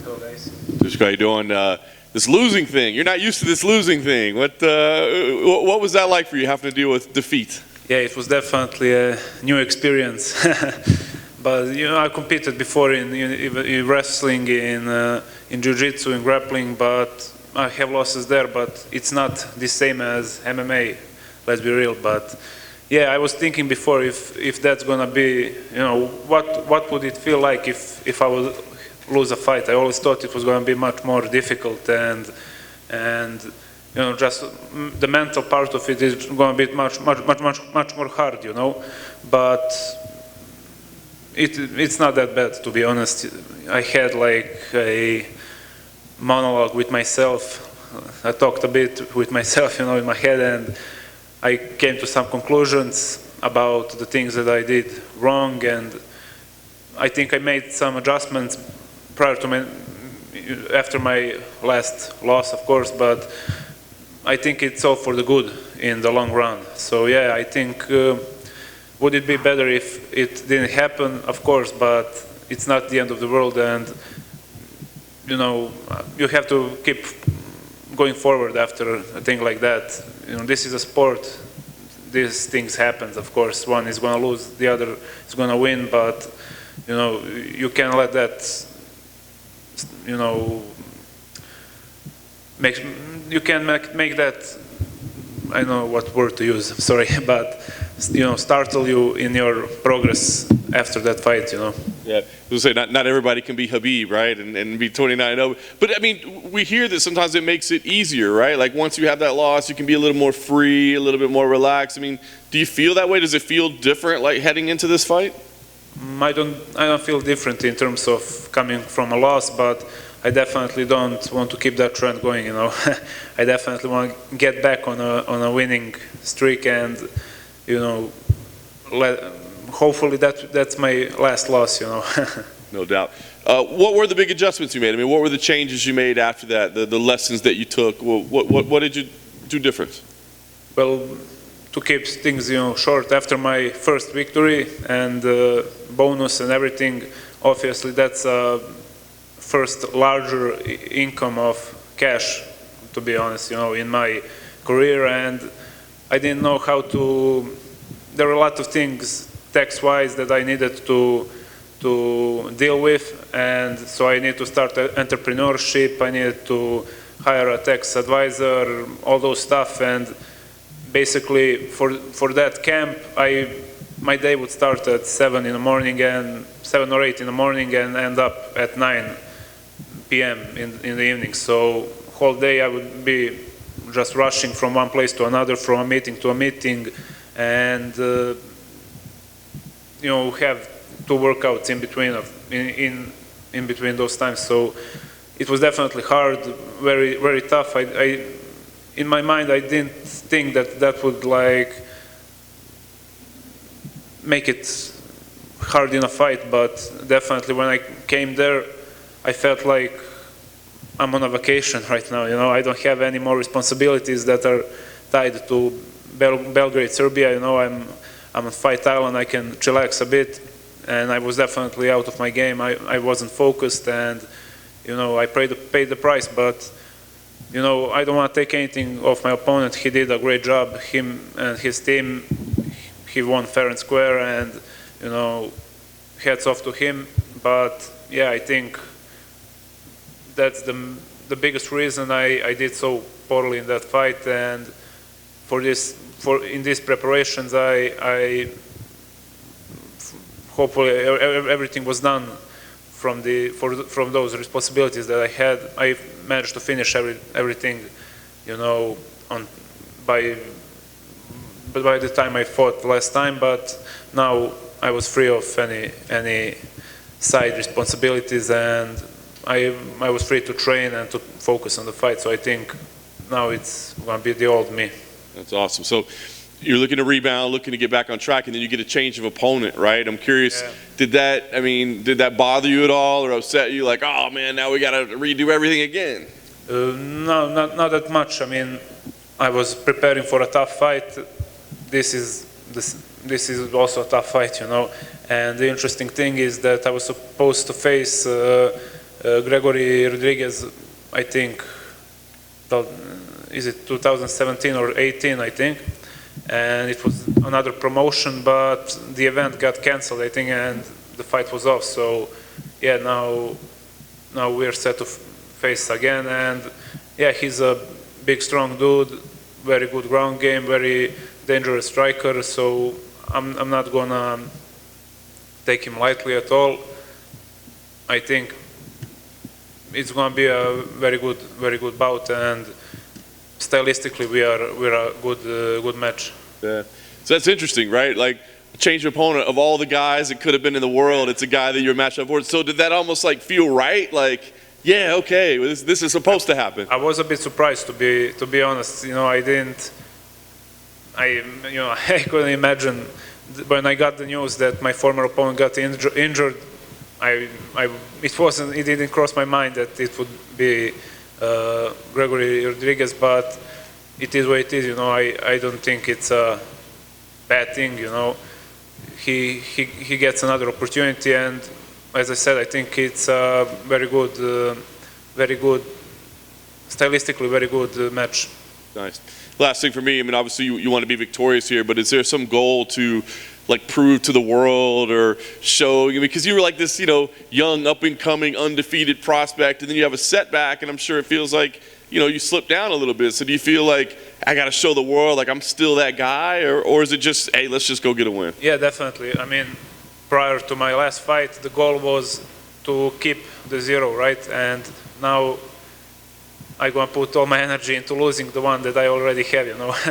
Hello, guys. Dusko, how you doing? This losing thing, you're not used to this losing thing. What was that like for you, having to deal with defeat? Yeah, it was definitely a new experience. But you know, I competed before in wrestling, in jiu-jitsu, in grappling, but I have losses there. But it's not the same as MMA. Let's be real. But yeah, I was thinking before if that's gonna be, you know, what would it feel like if I would lose a fight. I always thought it was going to be much more difficult, and you know, just the mental part of it is going to be much more hard, you know. But it's not that bad, to be honest. I had like a monologue with myself. I talked a bit with myself, you know, in my head, and I came to some conclusions about the things that I did wrong, and I think I made some adjustments after my last loss, of course, but I think it's all for the good in the long run. So yeah, I think would it be better if it didn't happen? Of course, but it's not the end of the world, and you know, you have to keep going forward after a thing like that. You know, this is a sport. These things happen. Of course, one is going to lose, the other is going to win, but you know, you can't let that. You know, you can make that, I don't know what word to use, sorry, but you know, startle you in your progress after that fight, you know. Yeah, I was going to say, not everybody can be Habib, right, and be 29-0. But I mean, we hear that sometimes it makes it easier, right? Like once you have that loss, you can be a little more free, a little bit more relaxed. I mean, do you feel that way? Does it feel different, like heading into this fight? I don't feel different in terms of coming from a loss, but I definitely don't want to keep that trend going, you know. I definitely want to get back on a winning streak, and you know, hopefully that's my last loss, you know. No doubt. What were the big adjustments you made? I mean, what were the changes you made after that? The lessons that you took. What did you do different? Well, to keep things, you know, short, after my first victory and bonus and everything, obviously that's first larger income of cash, to be honest, you know, in my career, and I didn't know how to. There were a lot of things tax-wise that I needed to deal with, and so I needed to start entrepreneurship. I needed to hire a tax advisor, all those stuff, and basically for that camp, my day would start at 7 or 8 in the morning and end up at 9 p.m. in the evening. So whole day I would be just rushing from one place to another, from a meeting to a meeting, and you know, have 2 workouts in between in between those times. So it was definitely hard, very tough. In my mind, I didn't think that would like make it hard in a fight, but definitely when I came there, I felt like I'm on a vacation right now. You know, I don't have any more responsibilities that are tied to Belgrade, Serbia. You know, I'm on Fight Island. I can chillax a bit, and I was definitely out of my game. I wasn't focused, and you know, I paid the price, but. You know, I don't want to take anything off my opponent. He did a great job. Him and his team, he won fair and square, and you know, hats off to him. But yeah, I think that's the biggest reason I did so poorly in that fight. And in these preparations, I hopefully everything was done. From those responsibilities that I had, I managed to finish everything, you know, by the time I fought last time. But now I was free of any side responsibilities, and I was free to train and to focus on the fight. So I think now it's going to be the old me. That's awesome. So you're looking to rebound, looking to get back on track, and then you get a change of opponent, right? I'm curious, yeah. Did that bother you at all or upset you? Like, oh man, now we got to redo everything again? No, not that much. I mean, I was preparing for a tough fight. This is also a tough fight, you know. And the interesting thing is that I was supposed to face Gregory Rodriguez, I think, is it 2017 or 18, I think, and it was another promotion, but the event got cancelled, I think, and the fight was off. So yeah, now we're set to face again, and yeah, he's a big, strong dude, very good ground game, very dangerous striker. So I'm not gonna take him lightly at all. I think it's gonna be a very good bout, and stylistically we're a good match. Yeah. So that's interesting, right? Like, change your opponent. Of all the guys that could have been in the world, it's a guy that you're matched up for. So did that almost like feel right? Like, yeah, okay, this is supposed to happen. I was a bit surprised, to be honest. I couldn't imagine when I got the news that my former opponent got injured. It didn't cross my mind that it would be Gregory Rodriguez, but it is what it is. I don't think it's a bad thing. He gets another opportunity, and as I said, I think it's a very good, stylistically very good match. Nice. Last thing for me, I mean, obviously you want to be victorious here, but is there some goal to like prove to the world or show, because you were like this, young, up and coming, undefeated prospect, and then you have a setback, and I'm sure it feels like, you slipped down a little bit. So do you feel like I got to show the world like I'm still that guy, or is it just, hey, let's just go get a win? Yeah, definitely. I mean, prior to my last fight, the goal was to keep the 0, right? And now I'm going to put all my energy into losing the one that I already have,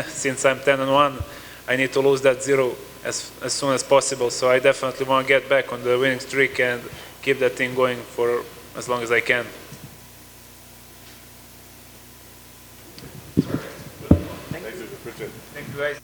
Since I'm 10-1, I need to lose that 0 as soon as possible. So I definitely want to get back on the winning streak and keep that thing going for as long as I can. Thank you, guys.